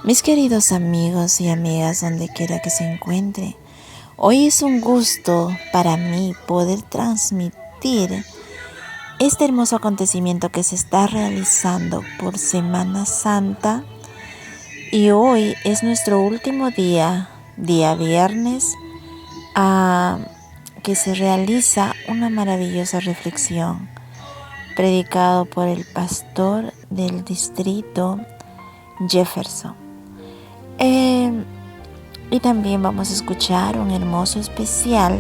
Mis queridos amigos y amigas, donde quiera que se encuentre, hoy es un gusto para mí poder transmitir este hermoso acontecimiento que se está realizando por Semana Santa, y hoy es nuestro último día viernes, que se realiza una maravillosa reflexión predicado por el pastor del distrito Jefferson. Y también vamos a escuchar un hermoso especial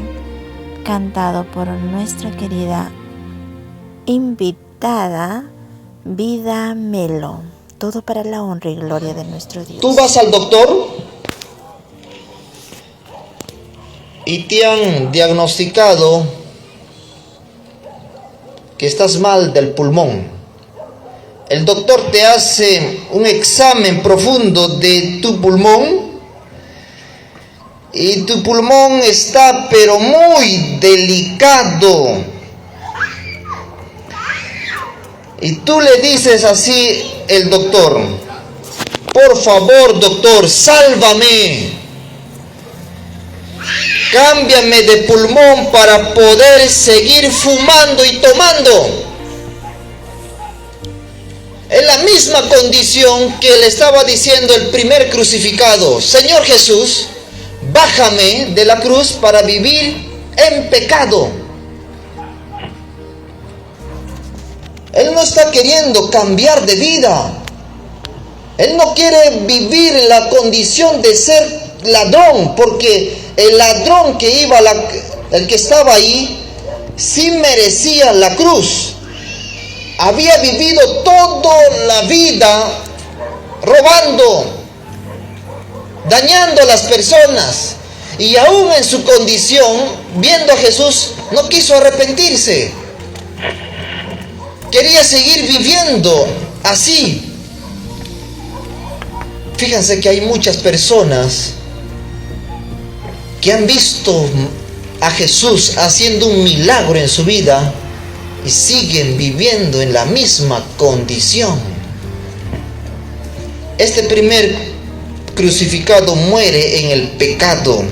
cantado por nuestra querida invitada Vida Melo. Todo para la honra y gloria de nuestro Dios. Tú vas al doctor y te han diagnosticado que estás mal del pulmón. El doctor te hace un examen profundo de tu pulmón y tu pulmón está pero muy delicado. Y tú le dices así el doctor: por favor, doctor, sálvame. Cámbiame de pulmón para poder seguir fumando y tomando. Es la misma condición que le estaba diciendo el primer crucificado: Señor Jesús, bájame de la cruz para vivir en pecado. Él no está queriendo cambiar de vida. Él no quiere vivir en la condición de ser ladrón, porque el ladrón que iba, el que estaba ahí, sí merecía la cruz. Había vivido toda la vida robando, dañando a las personas, y aún en su condición, viendo a Jesús, no quiso arrepentirse. Quería seguir viviendo así. Fíjense que hay muchas personas que han visto a Jesús haciendo un milagro en su vida y siguen viviendo en la misma condición. Este primer crucificado muere en el pecado.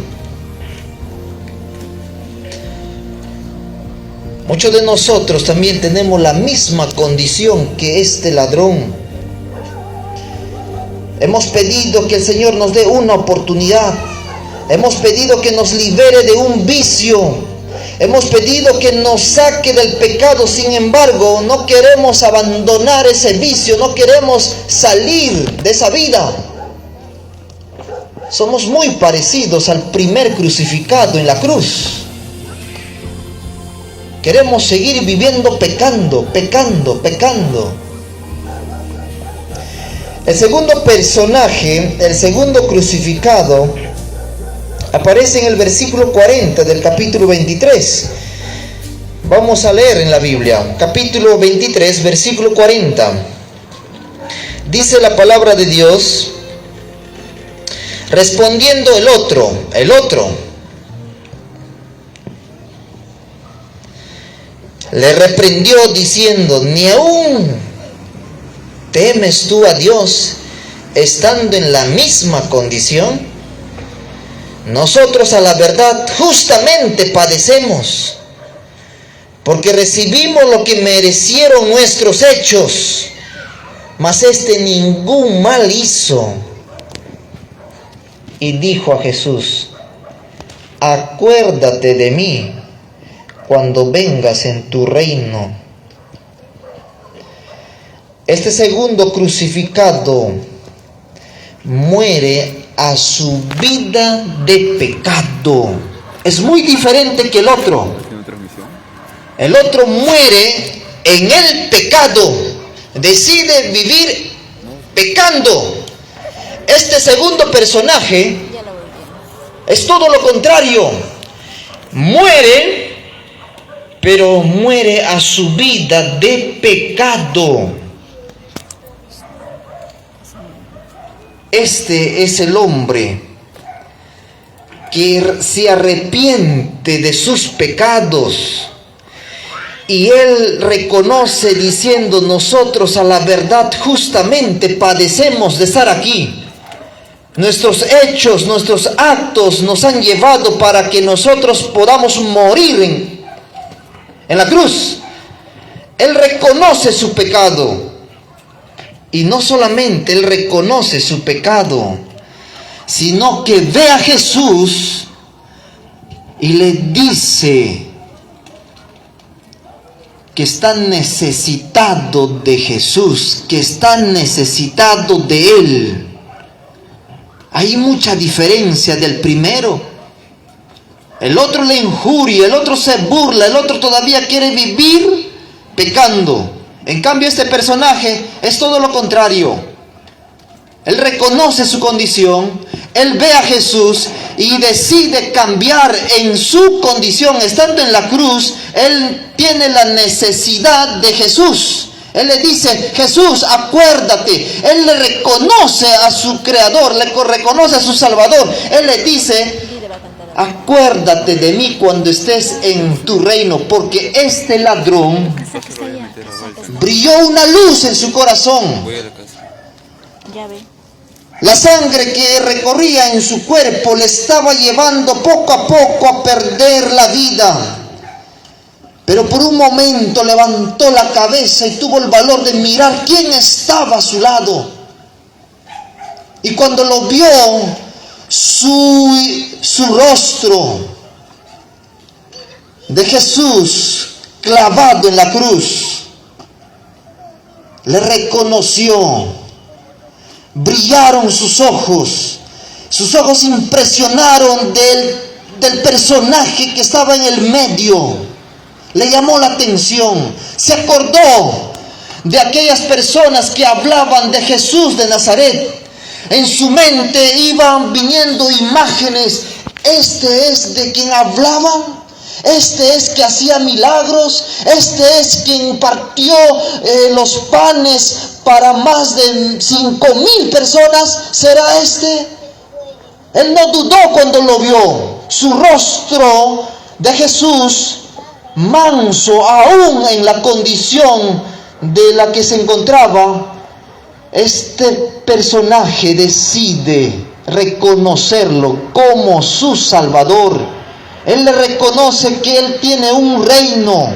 Muchos de nosotros también tenemos la misma condición que este ladrón. Hemos pedido que el Señor nos dé una oportunidad. Hemos pedido que nos libere de un vicio. Hemos pedido que nos saque del pecado. Sin embargo, no queremos abandonar ese vicio. No queremos salir de esa vida. Somos muy parecidos al primer crucificado en la cruz. Queremos seguir viviendo pecando. El segundo personaje, el segundo crucificado, aparece en el versículo 40 del capítulo 23. Vamos a leer en la Biblia, capítulo 23, versículo 40. Dice la palabra de Dios: respondiendo el otro, le reprendió diciendo: ni aún temes tú a Dios, estando en la misma condición. Nosotros a la verdad justamente padecemos, porque recibimos lo que merecieron nuestros hechos, mas este ningún mal hizo. Y dijo a Jesús: acuérdate de mí cuando vengas en tu reino. Este segundo crucificado muere a su vida de pecado. Es muy diferente que el otro. El otro muere en el pecado, decide vivir pecando. Este segundo personaje es todo lo contrario. Muere, pero muere a su vida de pecado. Este es el hombre que se arrepiente de sus pecados Y él reconoce diciendo: nosotros a la verdad justamente padecemos de estar aquí. Nuestros hechos, nuestros actos nos han llevado para que nosotros podamos morir en la cruz. Él reconoce su pecado. Y no solamente Él reconoce su pecado, sino que ve a Jesús y le dice que está necesitado de Jesús, que está necesitado de Él. Hay mucha diferencia del primero. El otro le injuria, el otro se burla, el otro todavía quiere vivir pecando. En cambio, este personaje es todo lo contrario. Él reconoce su condición, él ve a Jesús y decide cambiar en su condición. Estando en la cruz, él tiene la necesidad de Jesús. Él le dice: Jesús, acuérdate. Él le reconoce a su Creador, le reconoce a su Salvador. Él le dice: acuérdate de mí cuando estés en tu reino, porque este ladrón brilló una luz en su corazón. La sangre que recorría en su cuerpo le estaba llevando poco a poco a perder la vida. Pero por un momento levantó la cabeza y tuvo el valor de mirar quién estaba a su lado. Y cuando lo vio, su rostro de Jesús clavado en la cruz, le reconoció. Brillaron sus ojos impresionaron del personaje que estaba en el medio. Le llamó la atención, se acordó de aquellas personas que hablaban de Jesús de Nazaret. En su mente iban viniendo imágenes. Este es de quien hablaban, este es que hacía milagros, este es quien partió los panes para más de 5,000 personas. ¿Será este? Él no dudó cuando lo vio. Su rostro de Jesús, manso aún en la condición de la que se encontraba, este personaje decide reconocerlo como su Salvador. Él le reconoce que él tiene un reino,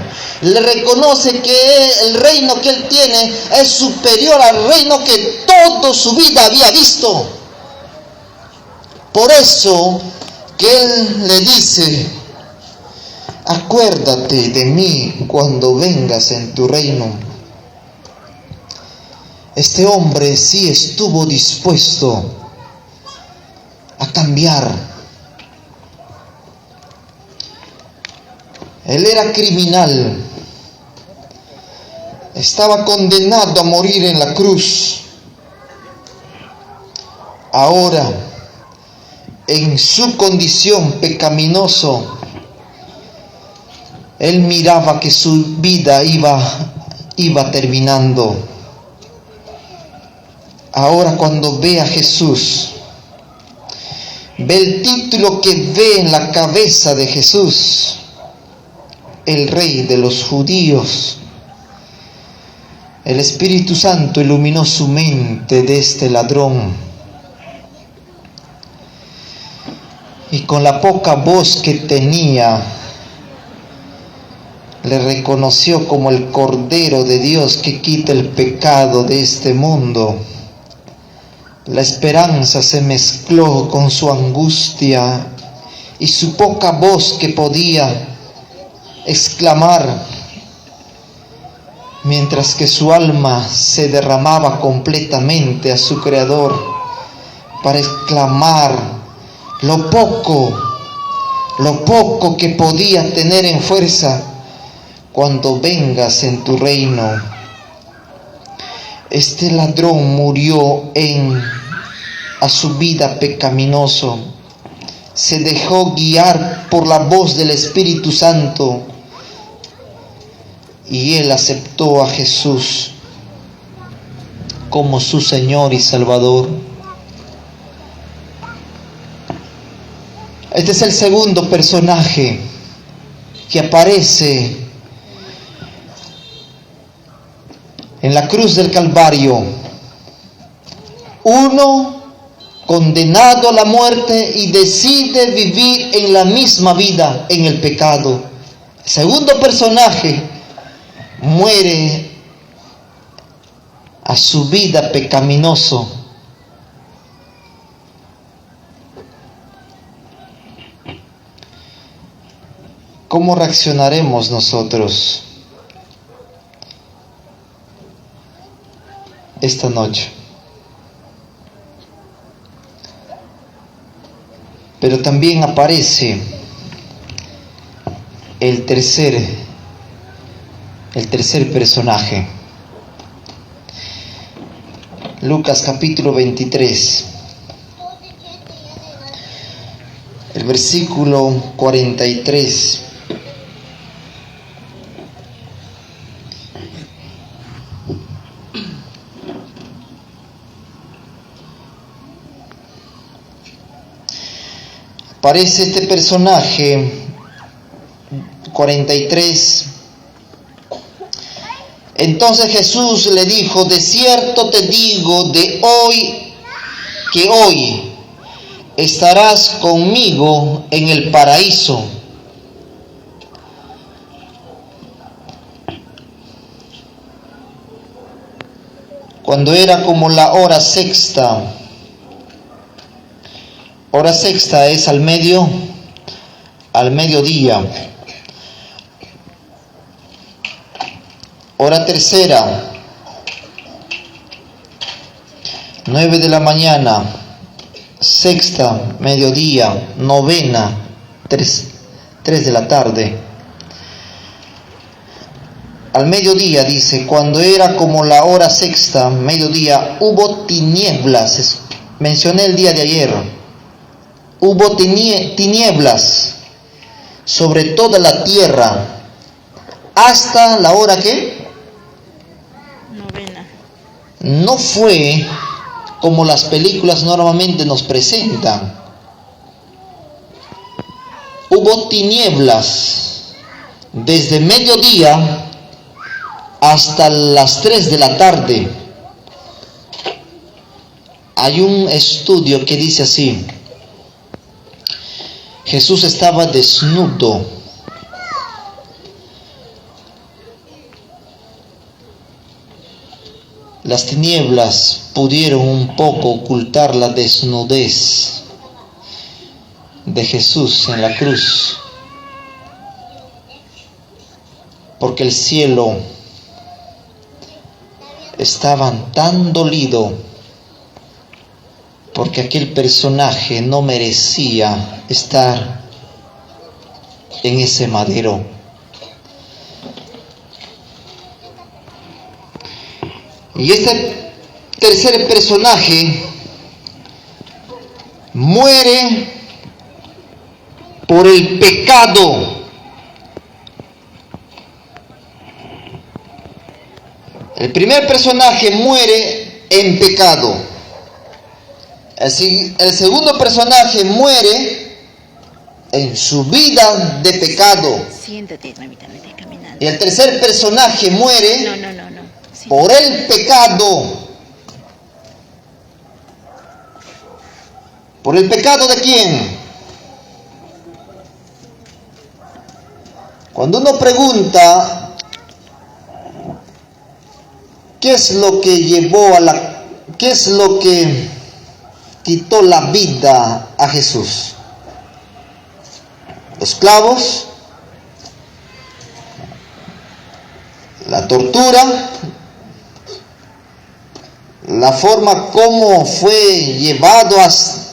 le reconoce que el reino que él tiene es superior al reino que toda su vida había visto. Por eso que él le dice: acuérdate de mí cuando vengas en tu reino. Este hombre sí estuvo dispuesto a cambiar. Él era criminal, estaba condenado a morir en la cruz. Ahora, en su condición pecaminoso, él miraba que su vida iba terminando. Ahora, cuando ve a Jesús, ve el título que ve en la cabeza de Jesús: el Rey de los Judíos. El Espíritu Santo iluminó su mente de este ladrón, y con la poca voz que tenía, le reconoció como el Cordero de Dios que quita el pecado de este mundo. La esperanza se mezcló con su angustia, y su poca voz que podía exclamar, mientras que su alma se derramaba completamente a su Creador, para exclamar lo poco que podía tener en fuerza: cuando vengas en tu reino. Este ladrón murió a su vida pecaminoso, se dejó guiar por la voz del Espíritu Santo, y él aceptó a Jesús como su Señor y Salvador. Este es el segundo personaje que aparece en la cruz del Calvario. Uno condenado a la muerte y decide vivir en la misma vida, en el pecado. El segundo personaje muere a su vida pecaminoso. ¿Cómo reaccionaremos nosotros esta noche? Pero también aparece el tercer personaje. Lucas capítulo 23, el versículo 43. Aparece este personaje 43. Entonces Jesús le dijo: de cierto te digo, que hoy estarás conmigo en el paraíso. Cuando era como la hora sexta es al mediodía. Hora tercera, 9 de la mañana. Sexta, mediodía. Novena, 3 de la tarde. Al mediodía dice, cuando era como la hora sexta, mediodía, hubo tinieblas. Mencioné el día de ayer. Hubo tinieblas sobre toda la tierra hasta la hora ¿qué? Novena. No fue como las películas normalmente nos presentan. Hubo tinieblas desde mediodía hasta las 3 de la tarde. Hay un estudio que dice así: Jesús estaba desnudo. Las tinieblas pudieron un poco ocultar la desnudez de Jesús en la cruz, porque el cielo estaba tan dolido, porque aquel personaje no merecía estar en ese madero. Y este tercer personaje muere por el pecado. El primer personaje muere en pecado. El segundo personaje muere en su vida de pecado. Siéntate, mamita, vete caminando. Y el tercer personaje muere No. Sí. por el pecado. ¿Por el pecado de quién? Cuando uno pregunta ¿qué es lo que quitó la vida a Jesús? Los clavos, la tortura, la forma como fue llevado hasta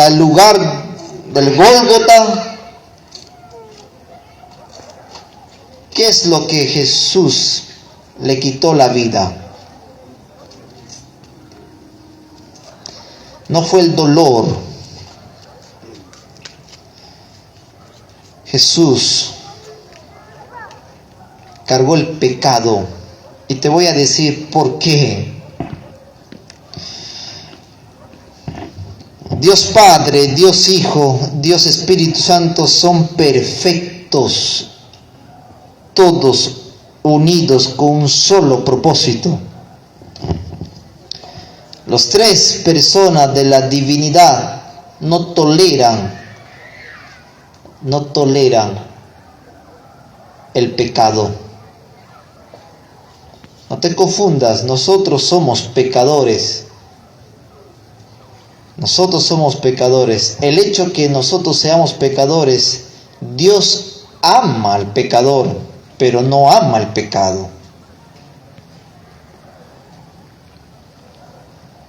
el lugar del Gólgota. ¿Qué es lo que Jesús le quitó la vida? No fue el dolor. Jesús cargó el pecado. Y te voy a decir por qué. Dios Padre, Dios Hijo, Dios Espíritu Santo son perfectos, todos unidos con un solo propósito: Los tres personas de la divinidad no toleran el pecado. No te confundas, nosotros somos pecadores. Nosotros somos pecadores. El hecho que nosotros seamos pecadores, Dios ama al pecador, pero no ama el pecado.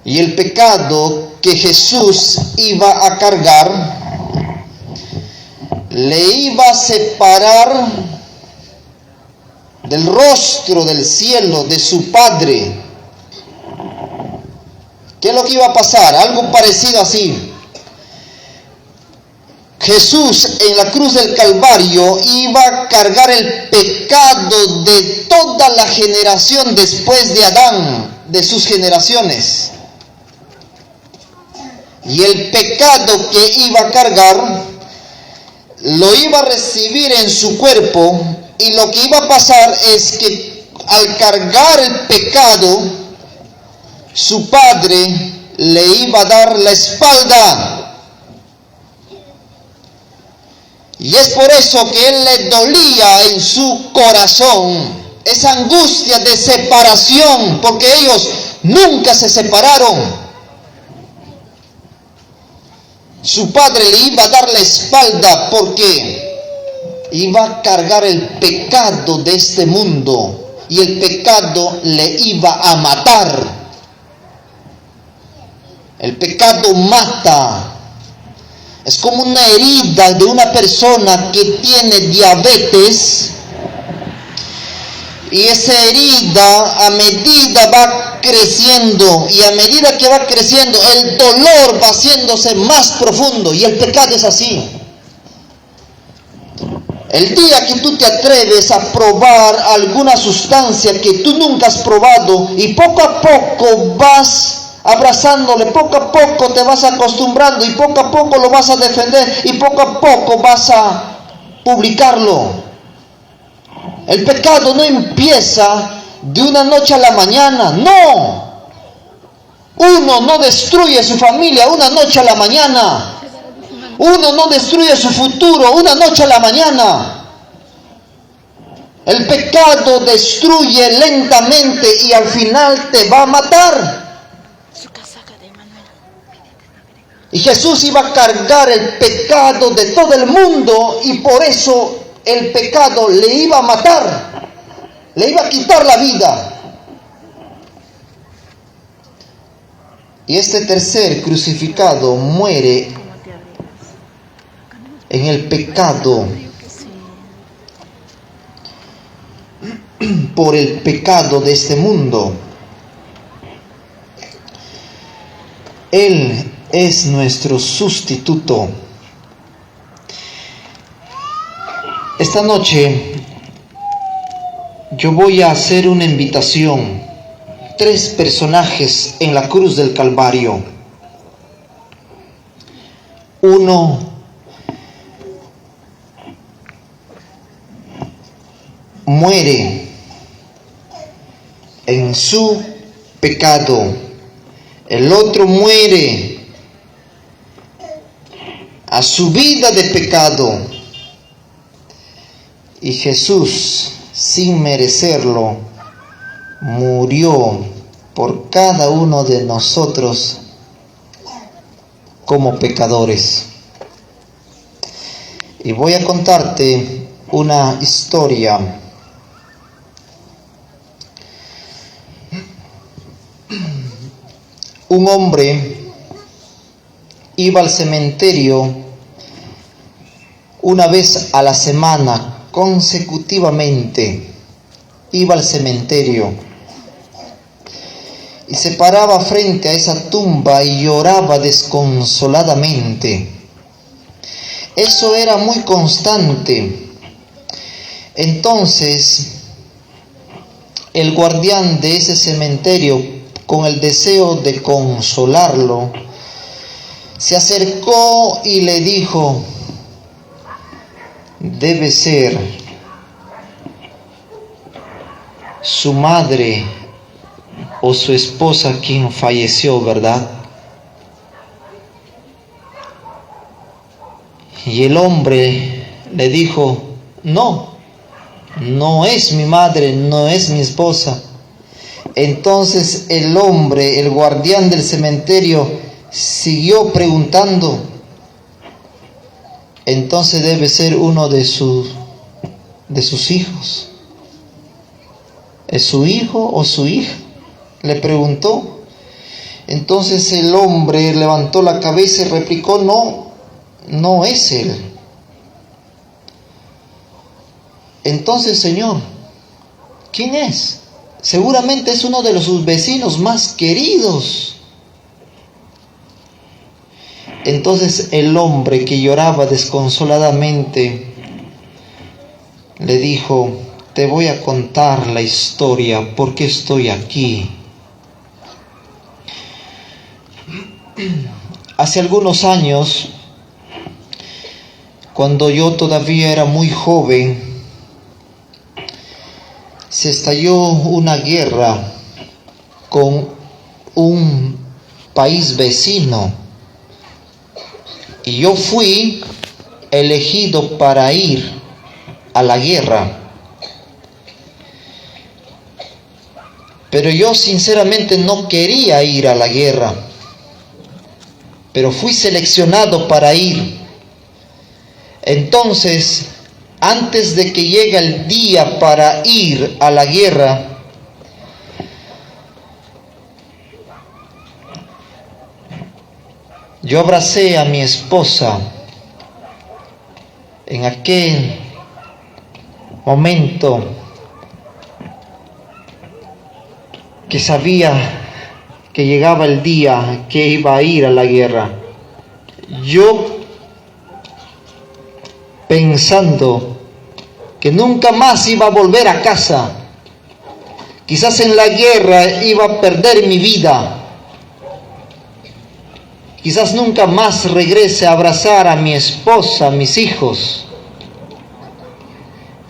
Y el pecado que Jesús iba a cargar, le iba a separar del rostro del cielo de su Padre. ¿Qué es lo que iba a pasar? Algo parecido así. Jesús en la cruz del Calvario iba a cargar el pecado de toda la generación después de Adán, de sus generaciones. Y el pecado que iba a cargar, lo iba a recibir en su cuerpo, y lo que iba a pasar es que al cargar el pecado, su Padre le iba a dar la espalda. Y es por eso que él le dolía en su corazón esa angustia de separación, porque ellos nunca se separaron. Su Padre le iba a dar la espalda porque iba a cargar el pecado de este mundo, y el pecado le iba a matar. El pecado mata. Es como una herida de una persona que tiene diabetes, y esa herida a medida va creciendo, y a medida que va creciendo el dolor va haciéndose más profundo, y el pecado es así. El día que tú te atreves a probar alguna sustancia que tú nunca has probado, y poco a poco vas abrazándole, poco a poco te vas acostumbrando, y poco a poco lo vas a defender, y poco a poco vas a publicarlo. El pecado no empieza de una noche a la mañana, no. Uno no destruye su familia una noche a la mañana. Uno no destruye su futuro una noche a la mañana. El pecado destruye lentamente y al final te va a matar. Y Jesús iba a cargar el pecado de todo el mundo, y por eso el pecado le iba a matar, le iba a quitar la vida. Y este tercer crucificado muere en el pecado, por el pecado de este mundo. Él es nuestro sustituto. Esta noche yo voy a hacer una invitación. 3 personajes en la cruz del Calvario. Uno muere en su pecado. El otro muere a su vida de pecado. Y Jesús, sin merecerlo, murió por cada uno de nosotros como pecadores. Y voy a contarte una historia. Un hombre iba al cementerio una vez a la semana, consecutivamente. Iba al cementerio y se paraba frente a esa tumba y lloraba desconsoladamente. Eso era muy constante. Entonces, el guardián de ese cementerio, con el deseo de consolarlo, se acercó y le dijo: debe ser su madre o su esposa quien falleció, ¿verdad? Y el hombre le dijo, no, no es mi madre, no es mi esposa. Entonces el hombre, el guardián del cementerio, siguió preguntando, entonces debe ser uno de sus hijos. ¿Es su hijo o su hija?, le preguntó. Entonces el hombre levantó la cabeza y replicó, no, no es él. Entonces, Señor, ¿quién es? Seguramente es uno de sus vecinos más queridos. Entonces el hombre, que lloraba desconsoladamente, le dijo, te voy a contar la historia, por qué estoy aquí. Hace algunos años, cuando yo todavía era muy joven, se estalló una guerra con un país vecino y yo fui elegido para ir a la guerra. Pero yo sinceramente no quería ir a la guerra, pero fui seleccionado para ir. Entonces, antes de que llegue el día para ir a la guerra, yo abracé a mi esposa en aquel momento que sabía que llegaba el día que iba a ir a la guerra. Yo pensando que nunca más iba a volver a casa. Quizás en la guerra iba a perder mi vida. Quizás nunca más regrese a abrazar a mi esposa, a mis hijos.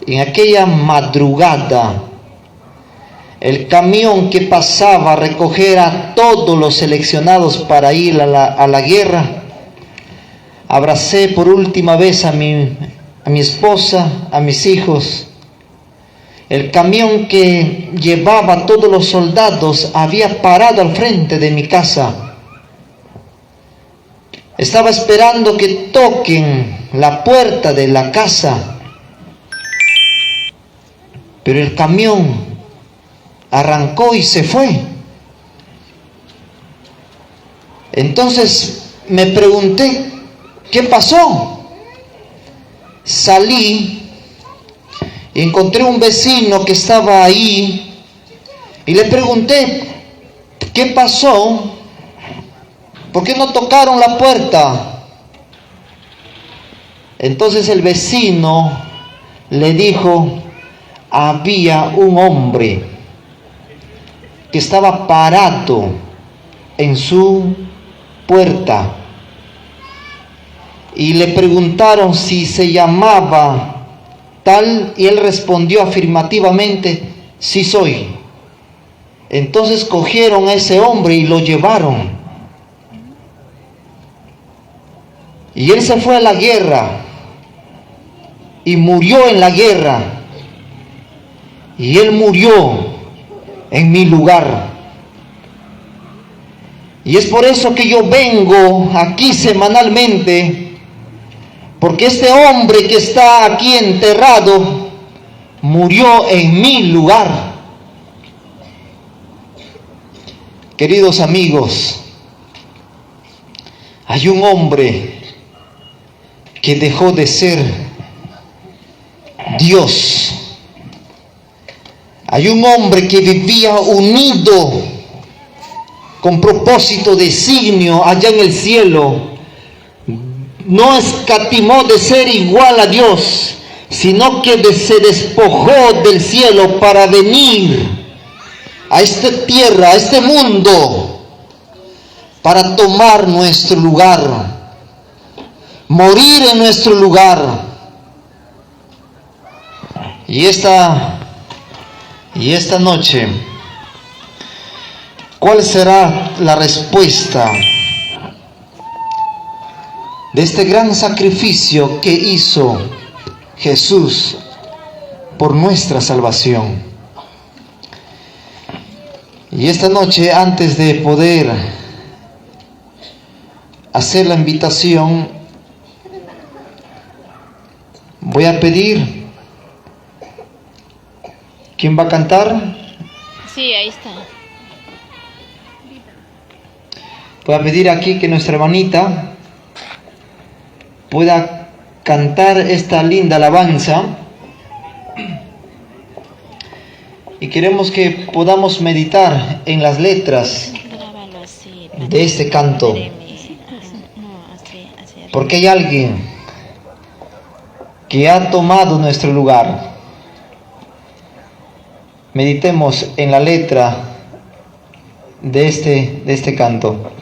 En aquella madrugada, el camión que pasaba a recoger a todos los seleccionados para ir a la guerra, abracé por última vez a mi esposa, a mis hijos. El camión que llevaba a todos los soldados había parado al frente de mi casa. Estaba esperando que toquen la puerta de la casa, pero el camión arrancó y se fue. Entonces me pregunté, ¿qué pasó? Salí y encontré un vecino que estaba ahí y le pregunté, ¿qué pasó? ¿Por qué no tocaron la puerta? Entonces el vecino le dijo, había un hombre que estaba parado en su puerta y le preguntaron si se llamaba tal y él respondió afirmativamente, sí soy. Entonces cogieron a ese hombre y lo llevaron. Y él se fue a la guerra y murió en la guerra. Y él murió en mi lugar. Y es por eso que yo vengo aquí semanalmente, porque este hombre que está aquí enterrado murió en mi lugar. Queridos amigos, hay un hombre que dejó de ser Dios. Hay un hombre que vivía unido con propósito, designio allá en el cielo. No escatimó de ser igual a Dios, sino que se despojó del cielo para venir a esta tierra, a este mundo, para tomar nuestro lugar, morir en nuestro lugar. Y esta noche ¿Cuál será la respuesta de este gran sacrificio que hizo Jesús por nuestra salvación? Y esta noche, antes de poder hacer la invitación, voy a pedir, ¿quién va a cantar? Sí, ahí está. Voy a pedir aquí que nuestra hermanita pueda cantar esta linda alabanza, y queremos que podamos meditar en las letras de este canto, porque hay alguien que ha tomado nuestro lugar. Meditemos en la letra de este canto.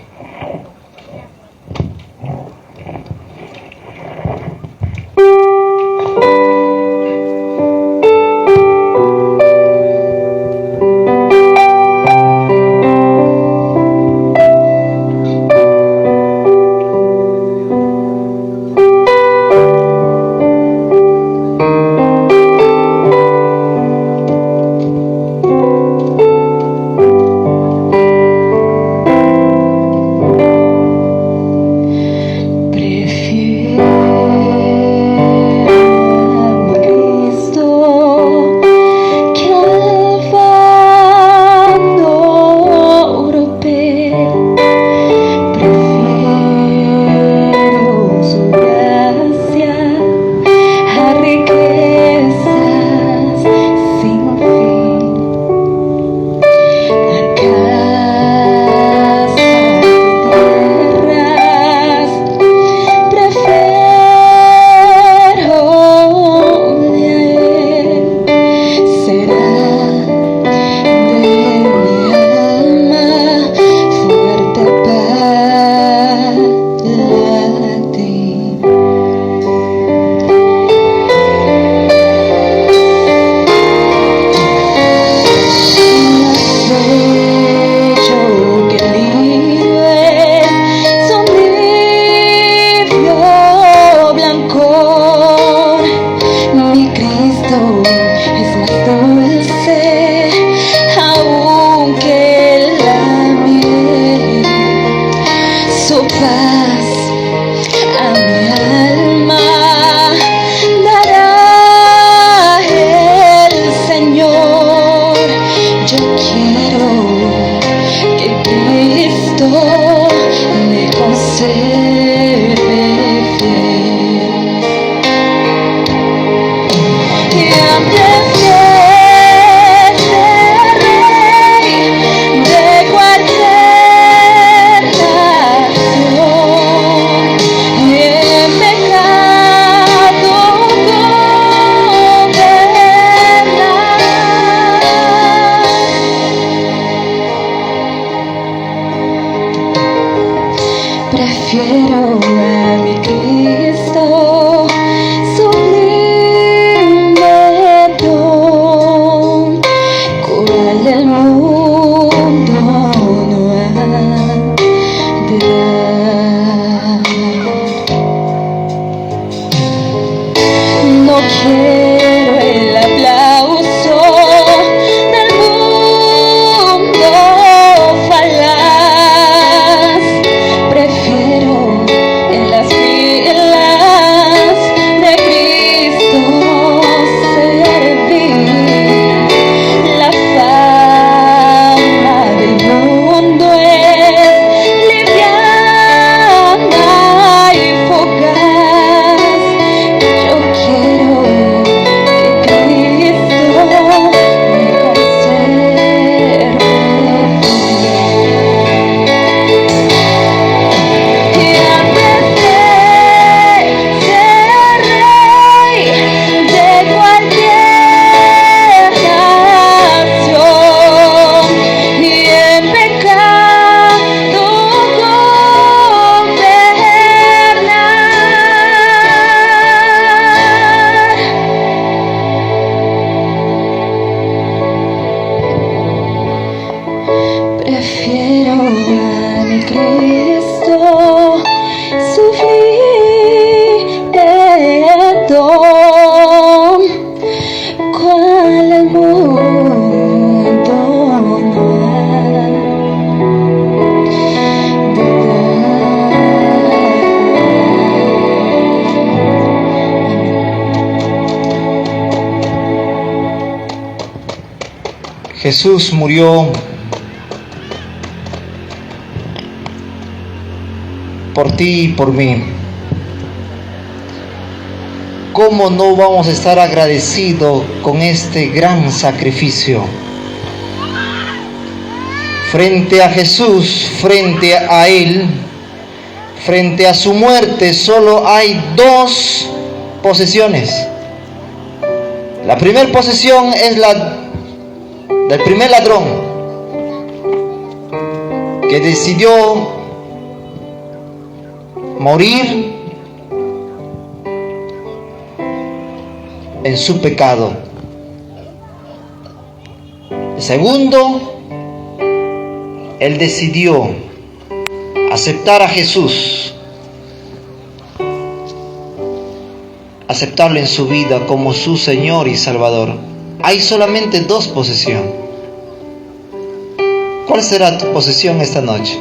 Prefiero a mi Cristo, sublime don, cual el mundo no ha de dar. No quiero el aplauso del mundo falaz, prefiero en las filas de Cristo servir. La fama del mundo es liviana Cristo sufrí de todo, cual el mundo no Jesús murió por ti y por mí. ¿Cómo no vamos a estar agradecidos con este gran sacrificio? Frente a Jesús, frente a Él, frente a su muerte, solo hay dos posesiones. La primera posesión es la del primer ladrón, que decidió morir en su pecado. El segundo, él decidió aceptar a Jesús, aceptarlo en su vida como su Señor y Salvador. Hay solamente dos posesiones. ¿Cuál será tu posesión esta noche?